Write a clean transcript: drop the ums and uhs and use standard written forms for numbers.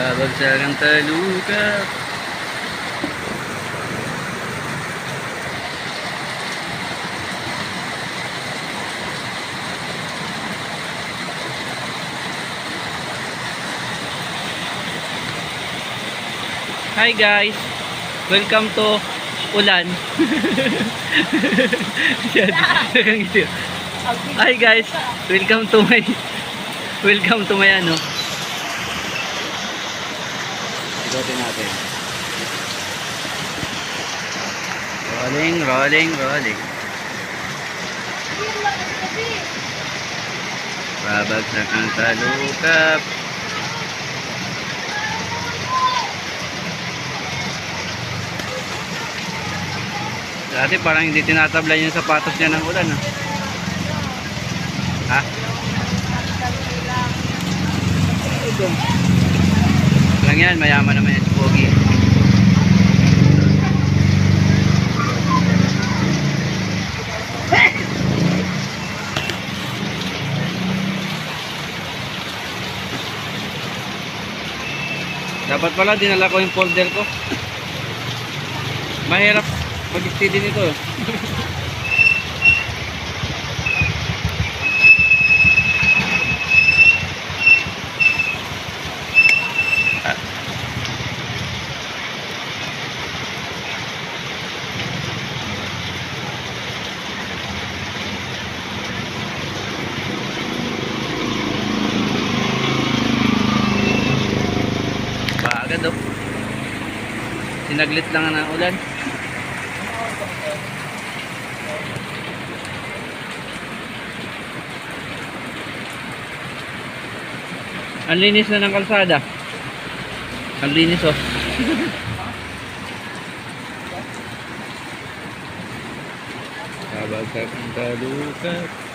Babagsak ang taluka. Hi guys, welcome to ulan. Hi guys, welcome to my ano. Ikutin natin. Rolling. Babagsak ang talukap. Dati parang hindi tinatablan yung sapatos niya ng ulan. Ha? Ito. Lang yan, mayaman naman yung Pogi. Dapat pala dinala ko yung folder ko. Mahirap mag-steady nito. Agad oh. Sinaglit lang ang ulan. Ang linis na ng kalsada. Ang linis oh. Babagsak ang taluka.